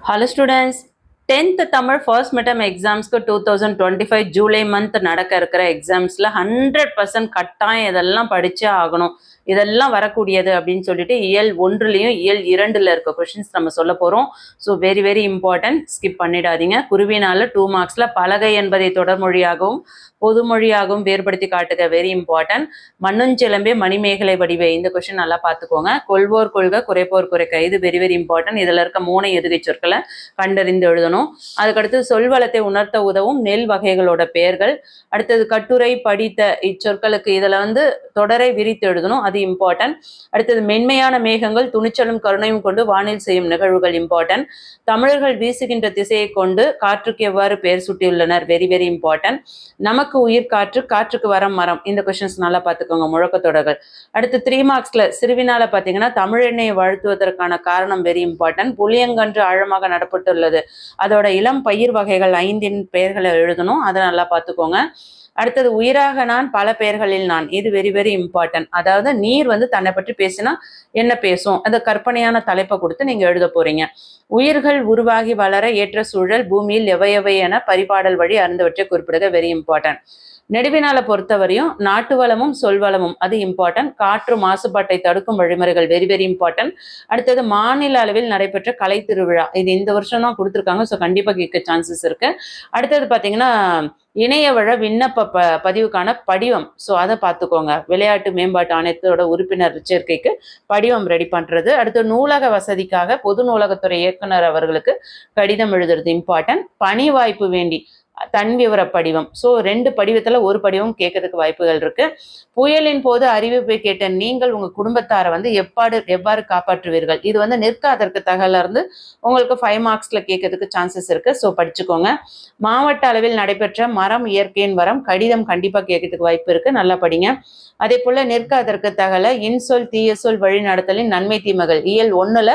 Hello students, 10th Tamil first midterm exams 2025 July month நடக்க இருக்கிற எக்ஸாம்ஸில் 100% கட்டாயம் இதெல்லாம் படிச்சே ஆகணும். இதெல்லாம் வரக்கூடியது அப்படின்னு சொல்லிட்டு இயல் 1லையும் இயல் 2ல் இருக்க கொஷின்ஸ் நம்ம சொல்ல போகிறோம். So very very important, skip பண்ணிடாதீங்க. குருவினால் 2 மார்க்ஸில் பலகை என்பதை தொடர்மொழியாகவும் பொதுமொழியாகவும் வேறுபடுத்தி காட்டுக, வெரி இம்பார்ட்டன்ட். மண்ணுஞ்சிலம்பே மணிமேகலை வடிவே, இந்த கொஸ்டின் நல்லா பார்த்துக்கோங்க. கொள்வோர் கொள்க குறைப்போர் குறைக்க, இது வெரி வெரி இம்பார்ட்டன்ட். இதில் இருக்க 3 எதுகை சொற்களை கண்டறிந்து எழுதணும். அதுக்கடுத்து சொல்வளத்தை உணர்த்த உதவும் நெல் வகைகளோட பெயர்கள். அடுத்தது கட்டுரை படித்த இச்சொற்களுக்கு இதில் தொடரை விரித்து எழுதணும், அது இம்பார்ட்டன்ட். அடுத்தது மென்மையான மேகங்கள் துணிச்சலும் கருணையும் கொண்டு வானில் செய்யும் நிகழ்வுகள், இம்பார்ட்டன்ட். தமிழர்கள் வீசுகின்ற திசையை கொண்டு காற்றுக்கு எவ்வாறு பெயர் சுட்டியுள்ளனர், வெரி வெரி இம்பார்ட்டன்ட். நமக்கு உயிர் காற்று, காற்றுக்கு வரம் மரம், இந்த கொஸ்டின்ஸ் நல்லா பார்த்துக்கோங்க, முழக்கத்தொடர்கள். அடுத்து 3 மார்க்ஸ்ல சிறுவினால பார்த்தீங்கன்னா தமிழெண்ணெயை வாழ்த்துவதற்கான காரணம், வெரி இம்பார்ட்டன்ட். புளியங்கன்று ஆழமாக நடப்பட்டுள்ளது, அதோட இளம் பயிர் வகைகள் 5 பெயர்களை எழுதணும், அதை நல்லா பார்த்துக்கோங்க. அடுத்தது உயிராக நான் பல பெயர்களில் நான், இது வெரி வெரி இம்பார்ட்டன்ட். அதாவது நீர் தன்னை பற்றி பேசினா என்ன பேசும், அந்த கற்பனையான தலைப்பை கொடுத்து நீங்க எழுத போறீங்க. உயிர்கள் உருவாகி வளர ஏற்ற சூழல் பூமியில் எவை என பரிபாடல் வழி அறிந்தவற்றை குறிப்பிடுக, வெரி இம்பார்ட்டன்ட். நெடுவினால பொறுத்தவரையும் நாட்டு வளமும் சொல்வளமும், அது இம்பார்ட்டன்ட். காற்று மாசுபாட்டை தடுக்கும் வழிமுறைகள், வெரி வெரி இம்பார்ட்டன்ட். அடுத்தது மாநில அளவில் நடைபெற்ற கலை திருவிழா, இது இந்த வருஷம் தான் கொடுத்துருக்காங்க, ஸோ கண்டிப்பாக கேட்க சான்சஸ் இருக்கு. அடுத்தது பார்த்தீங்கன்னா இணையவழ விண்ணப்ப பதிவுக்கான படிவம், ஸோ அதை பார்த்துக்கோங்க. விளையாட்டு மேம்பாட்டு ஆணையத்தோட உறுப்பினர் சேர்க்கைக்கு படிவம் ரெடி பண்ணுறது. அடுத்து நூலக வசதிக்காக பொது நூலகத்துறை இயக்குனர் அவர்களுக்கு கடிதம் எழுதுறது இம்பார்ட்டன்ட். பணி வாய்ப்பு வேண்டி தன் விவர படிவம், ஸோ 2 படிவத்தில் ஒரு படிவம் கேட்கறதுக்கு வாய்ப்புகள் இருக்கு. புயலின் போது அறிவிப்பை கேட்ட நீங்கள் உங்க குடும்பத்தாரை எவ்வாறு காப்பாற்றுவீர்கள், இது நிற்காதற்கு தகவல இருந்து உங்களுக்கு 5 மார்க்ஸ்ல கேட்கறதுக்கு சான்சஸ் இருக்கு, ஸோ படிச்சுக்கோங்க. மாவட்ட அளவில் நடைபெற்ற மரம் இயற்கையின் வரம், கடிதம் கண்டிப்பா கேட்கறதுக்கு வாய்ப்பு இருக்கு, நல்லா படிங்க. அதே போல நிற்காதற்கு தகவல இன்சொல் தீய சொல் வழி நடத்தலின் நன்மை தீமைகள், இயல் 1ல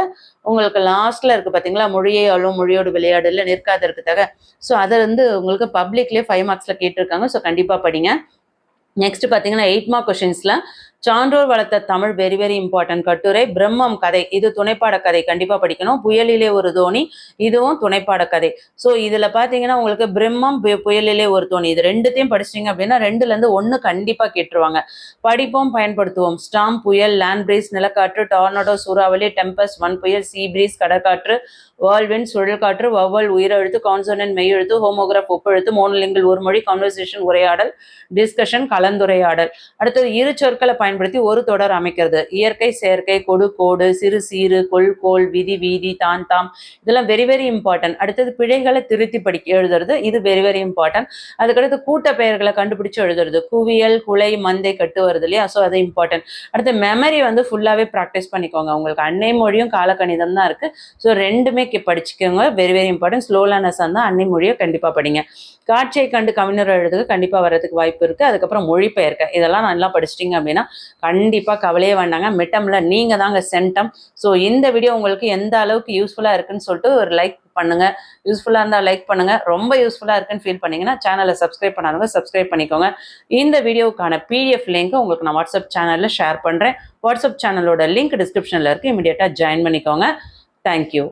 உங்களுக்கு லாஸ்ட்ல இருக்கு பாத்தீங்களா, மொழியை அழும் மொழியோடு விளையாடுல நிற்காதற்கு தக, ஸோ அதை உங்களுக்கு பப்ளிக்லேயே 5 மார்க்ஸ்ல கேட்டிருக்காங்க, ஸோ கண்டிப்பா படிங்க. நெக்ஸ்ட் பார்த்தீங்கன்னா 8 மார்க் கொஸ்டின்ஸ்ல சான்றோர் வளர்த்த தமிழ், வெரி வெரி இம்பார்ட்டன்ட். கட்டுரை பிரம்மம் கதை, இது துணைப்பாட கதை, கண்டிப்பா படிக்கணும். புயலிலே ஒரு தோணி, இதுவும் துணைப்பாட கதை. ஸோ இதுல பாத்தீங்கன்னா உங்களுக்கு பிரம்மம் புயலிலே ஒரு தோணி, இது 2த்தையும் படிச்சிட்டிங்க அப்படின்னா 2ல 1 கண்டிப்பா கேட்டுருவாங்க. படிப்போம் பயன்படுத்துவோம், ஸ்டாம் புயல், லேண்ட் பிரீஸ் நிலக்காற்று, டார்னடோ சூறாவளி, டெம்பஸ் வன் புயல், சீ பிரீஸ் கடற்காற்று, வேர்ல்வின் சுழல் காற்று, வவ்வல் உயிரெழுத்து, கான்சோனன்ட் மெய்யெழுத்து, ஹோமோகிராஃப் ஒப்பெழுத்து, மோனோலிங்கல் ஒரு மொழி, கான்வர்சேஷன் உரையாடல், டிஸ்கஷன் கலந்துரையாடல். அடுத்தது இரு சொற்களை பயன்படுத்தி ஒரு தொடர் அமைக்கிறது. இயற்கை செயற்கை, கொடு கோடு, சிறு சீரு, கொள் கோள், விதி வீதி, தான் தாம், இதெல்லாம் வெரி வெரி இம்பார்ட்டன்ட். அடுத்தது பிழைகளை திருத்தி எழுதுறது, இது வெரி வெரி இம்பார்ட்டன்ட். அதுக்கடுத்து கூட்ட பெயர்களை கண்டுபிடிச்சு எழுதுறது, குவியல் குலை மந்தை கட்டு வருது இல்லையா, ஸோ அது இம்பார்ட்டன்ட். அடுத்து மெமரி ஃபுல்லாவே ப்ராக்டிஸ் பண்ணிக்கோங்க. உங்களுக்கு அன்னை மொழியும் காலக்கணிதம் தான் இருக்கு, ஸோ 2மே படிச்சுக்கோங்க, very very important. Slow learners இருந்தால் அன்னை மொழியை கண்டிப்பா படிங்க. காட்சியை கண்டு கவிஞர் எழுதுக்கு கண்டிப்பா வர்றதுக்கு வாய்ப்பு இருக்கு. அதுக்கப்புறம் மொழிபெயர்க்க, இதெல்லாம் நல்லா படிச்சிட்டிங்க அப்படின்னா கண்டிப்பா கவலையே வேண்டாங்க, மிட்டம்ல நீங்க தாங்க சென்டம். ஸோ இந்த வீடியோ உங்களுக்கு எந்த அளவுக்கு யூஸ்ஃபுல்லா இருக்குன்னு சொல்லிட்டு ஒரு லைக் பண்ணுங்க. யூஸ்ஃபுல்லா இருந்தால் லைக் பண்ணுங்க, ரொம்ப யூஸ்ஃபுல்லா இருக்குன்னு ஃபீல் பண்ணீங்கன்னா சேனலை சப்ஸ்கிரைப் பண்ணாதவங்க சப்ஸ்கிரைப் பண்ணிக்கோங்க. இந்த வீடியோக்கான PDF லிங்க் உங்களுக்கு நான் வாட்ஸ்அப் சேனல்ல ஷேர் பண்றேன். வாட்ஸ்அப் சேனலோட லிங்க் டிஸ்கிரிப்ஷன்ல இருக்கு, இமீடியட்டா ஜாயின் பண்ணிக்கோங்க. தேங்க்யூ.